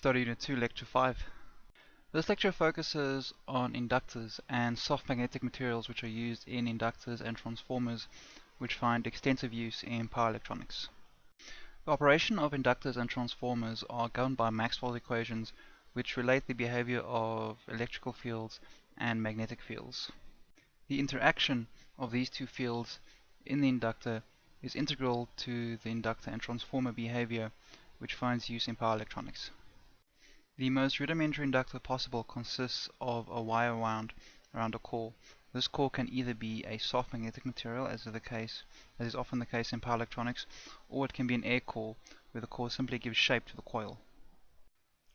Study Unit 2, Lecture 5. This lecture focuses on inductors and soft magnetic materials which are used in inductors and transformers, which find extensive use in power electronics. The operation of inductors and transformers are governed by Maxwell's equations, which relate the behavior of electrical fields and magnetic fields. The interaction of these two fields in the inductor is integral to the inductor and transformer behavior, which finds use in power electronics. The most rudimentary inductor possible consists of a wire wound around a core. This core can either be a soft magnetic material, as is often the case in power electronics, or it can be an air core, where the core simply gives shape to the coil.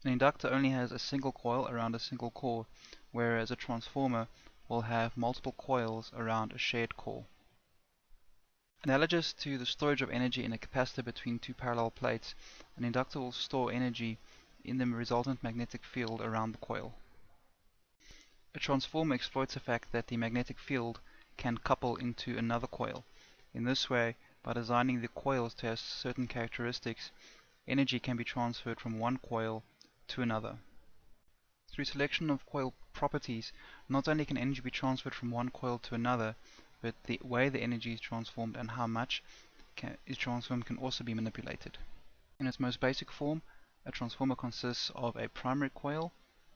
An inductor only has a single coil around a single core, whereas a transformer will have multiple coils around a shared core. Analogous to the storage of energy in a capacitor between two parallel plates, an inductor will store energy in the resultant magnetic field around the coil. A transformer exploits the fact that the magnetic field can couple into another coil. In this way, by designing the coils to have certain characteristics, energy can be transferred from one coil to another. Through selection of coil properties, not only can energy be transferred from one coil to another, but the way the energy is transformed and how much is transformed can also be manipulated. In its most basic form, a transformer consists of a primary coil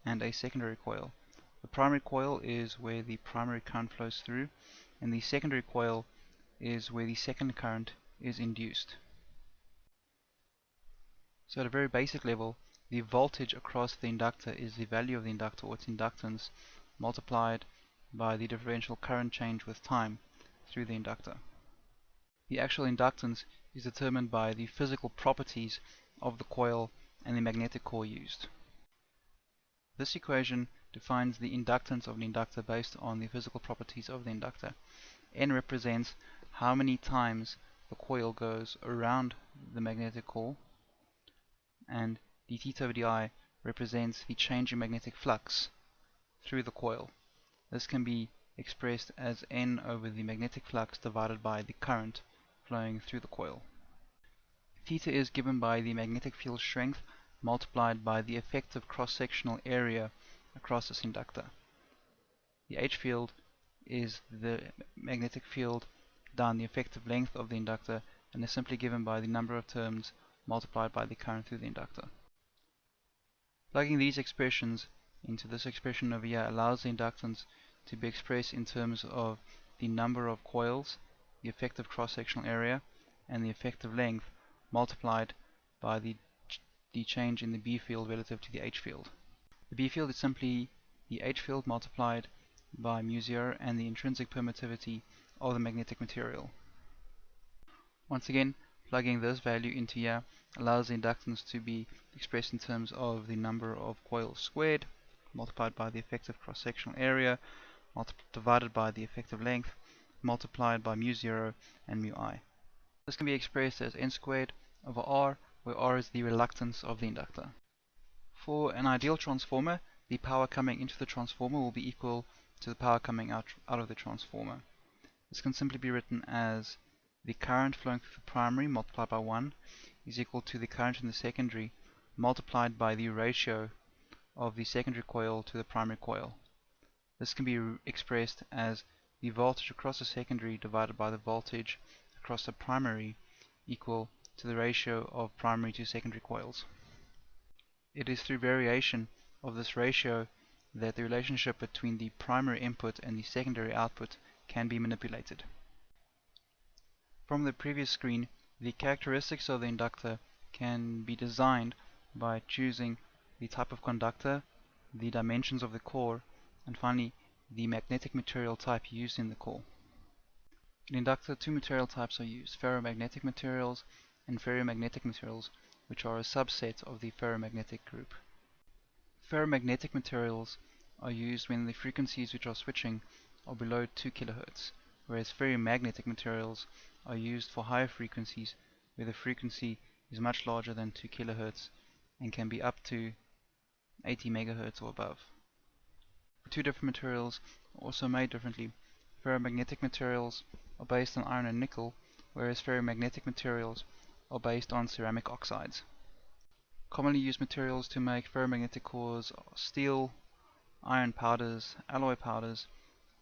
and a secondary coil. The primary coil is where the primary current flows through, and the secondary coil is where the second current is induced. So at a very basic level, the voltage across the inductor is the value of the inductor or its inductance multiplied by the differential current change with time through the inductor. The actual inductance is determined by the physical properties of the coil and the magnetic core used. This equation defines the inductance of an inductor based on the physical properties of the inductor. N represents how many times the coil goes around the magnetic core, and dt over di represents the change in magnetic flux through the coil. This can be expressed as N over the magnetic flux divided by the current flowing through the coil. Theta is given by the magnetic field strength multiplied by the effective cross-sectional area across this inductor. The H field is the magnetic field down the effective length of the inductor and is simply given by the number of turns multiplied by the current through the inductor. Plugging these expressions into this expression over here allows the inductance to be expressed in terms of the number of coils, the effective cross-sectional area, and the effective length multiplied by the change in the B field relative to the H field. The B field is simply the H field multiplied by mu0 and the intrinsic permittivity of the magnetic material. Once again, plugging this value into here allows the inductance to be expressed in terms of the number of coils squared multiplied by the effective cross-sectional area divided by the effective length multiplied by mu0 and mu I. This can be expressed as n squared over r, where r is the reluctance of the inductor. For an ideal transformer, the power coming into the transformer will be equal to the power coming out of the transformer. This can simply be written as the current flowing through the primary multiplied by 1 is equal to the current in the secondary multiplied by the ratio of the secondary coil to the primary coil. This can be expressed as the voltage across the secondary divided by the voltage across the primary equal to the ratio of primary to secondary coils. It is through variation of this ratio that the relationship between the primary input and the secondary output can be manipulated. From the previous screen, the characteristics of the inductor can be designed by choosing the type of conductor, the dimensions of the core, and finally the magnetic material type used in the core. In inductor, two material types are used: ferromagnetic materials and ferromagnetic materials, which are a subset of the ferromagnetic group. Ferromagnetic materials are used when the frequencies which are switching are below 2 kHz, whereas ferromagnetic materials are used for higher frequencies where the frequency is much larger than 2 kHz and can be up to 80 MHz or above. The two different materials are also made differently. Ferromagnetic materials are based on iron and nickel, whereas ferromagnetic materials are based on ceramic oxides. Commonly used materials to make ferromagnetic cores are steel, iron powders, alloy powders,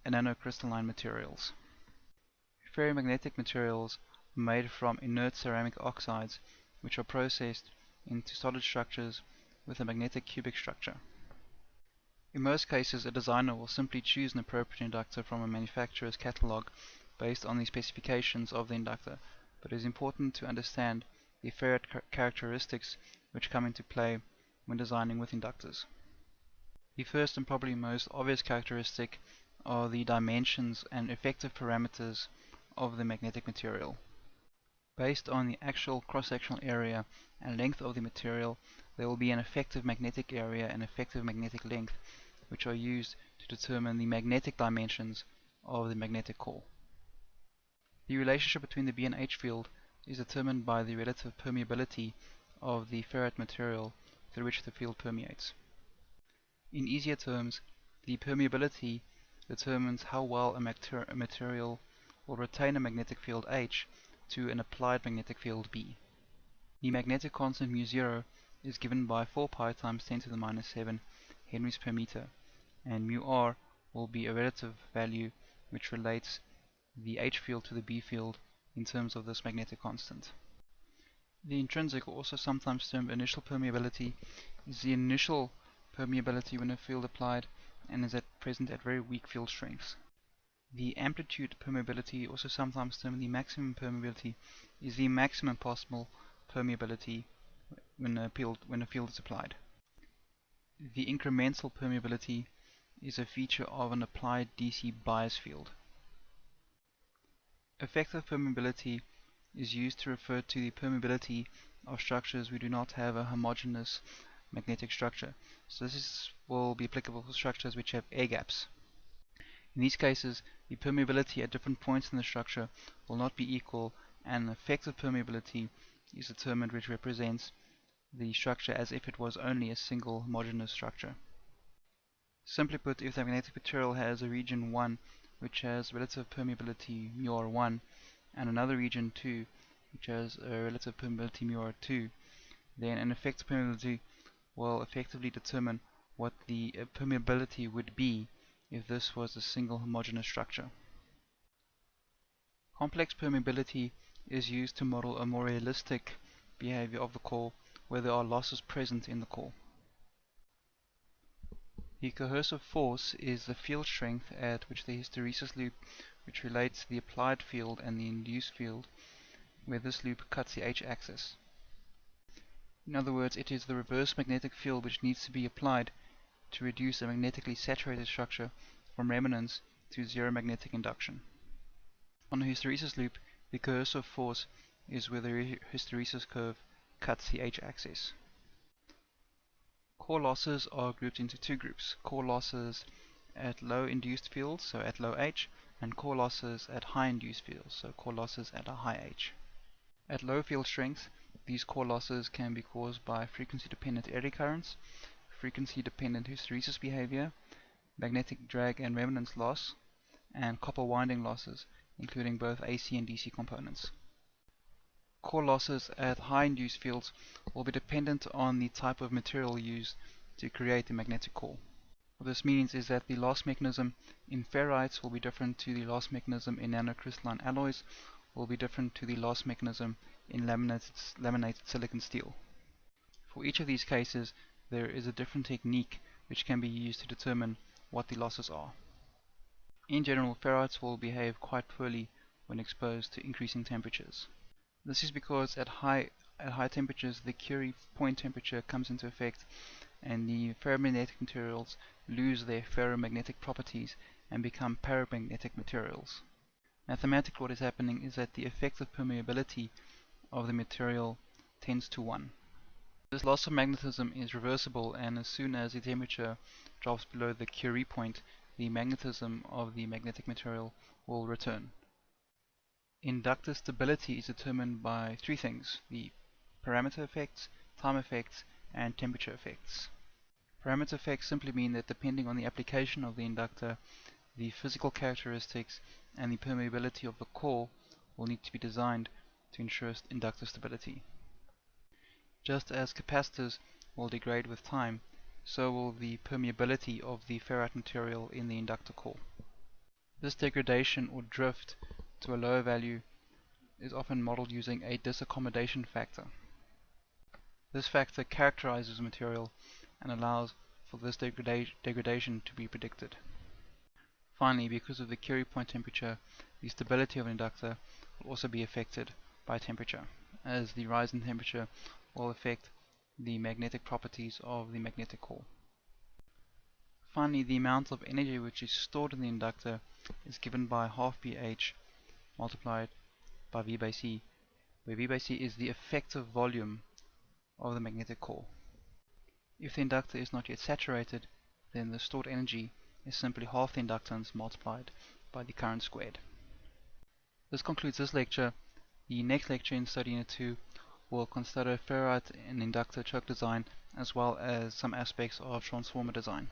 and nanocrystalline materials. Ferromagnetic materials are made from inert ceramic oxides, which are processed into solid structures with a magnetic cubic structure. In most cases, a designer will simply choose an appropriate inductor from a manufacturer's catalog based on the specifications of the inductor, but it is important to understand the ferrite characteristics which come into play when designing with inductors. The first and probably most obvious characteristic are the dimensions and effective parameters of the magnetic material. Based on the actual cross-sectional area and length of the material, there will be an effective magnetic area and effective magnetic length, which are used to determine the magnetic dimensions of the magnetic core. The relationship between the B and H field is determined by the relative permeability of the ferrite material through which the field permeates. In easier terms, the permeability determines how well a material will retain a magnetic field H to an applied magnetic field B. The magnetic constant μ0 is given by 4 pi times 10 to the minus 7 henries per meter, and μr will be a relative value which relates the H field to the B field in terms of this magnetic constant. The intrinsic, or also sometimes termed initial permeability, is the initial permeability when a field applied and is present at very weak field strengths. The amplitude permeability, also sometimes termed the maximum permeability, is the maximum possible permeability when a field is applied. The incremental permeability is a feature of an applied DC bias field. Effective permeability is used to refer to the permeability of structures we do not have a homogeneous magnetic structure. So will be applicable for structures which have air gaps. In these cases, the permeability at different points in the structure will not be equal, and effective permeability is determined, which represents the structure as if it was only a single homogeneous structure. Simply put, if the magnetic material has a region 1 which has relative permeability μr1 and another region 2 which has a relative permeability μr2, then an effective permeability will effectively determine what the permeability would be if this was a single homogeneous structure. Complex permeability is used to model a more realistic behavior of the core where there are losses present in the core. The coercive force is the field strength at which the hysteresis loop, which relates the applied field and the induced field, where this loop cuts the h-axis. In other words, it is the reverse magnetic field which needs to be applied to reduce a magnetically saturated structure from remanence to zero magnetic induction. On a hysteresis loop, the coercive force is where the hysteresis curve cuts the h-axis. Core losses are grouped into two groups: core losses at low induced fields, so at low h, and core losses at high induced fields, so core losses at a high h. At low field strength, these core losses can be caused by frequency-dependent eddy currents, frequency-dependent hysteresis behavior, magnetic drag and remanence loss, and copper winding losses, including both AC and DC components. Core losses at high induced fields will be dependent on the type of material used to create the magnetic core. What this means is that the loss mechanism in ferrites will be different to the loss mechanism in nanocrystalline alloys, will be different to the loss mechanism in laminated silicon steel. For each of these cases, there is a different technique which can be used to determine what the losses are. In general, ferrites will behave quite poorly when exposed to increasing temperatures. This is because at high temperatures, the Curie point temperature comes into effect, and the ferromagnetic materials lose their ferromagnetic properties and become paramagnetic materials. Mathematically, what is happening is that the effective permeability of the material tends to 1. This loss of magnetism is reversible, and as soon as the temperature drops below the Curie point, the magnetism of the magnetic material will return. Inductor stability is determined by three things: the parameter effects, time effects, and temperature effects. Parameter effects simply mean that depending on the application of the inductor, the physical characteristics and the permeability of the core will need to be designed to ensure inductor stability. Just as capacitors will degrade with time, so will the permeability of the ferrite material in the inductor core. This degradation or drift to a lower value is often modeled using a disaccommodation factor. This factor characterizes the material and allows for this degradation to be predicted. Finally, because of the Curie point temperature, the stability of an inductor will also be affected by temperature, as the rise in temperature will affect the magnetic properties of the magnetic core. Finally, the amount of energy which is stored in the inductor is given by half pH multiplied by V by C, where V by C is the effective volume of the magnetic core. If the inductor is not yet saturated, then the stored energy is simply half the inductance multiplied by the current squared. This concludes this lecture. The next lecture in Study Unit 2 will consider ferrite and inductor choke design as well as some aspects of transformer design.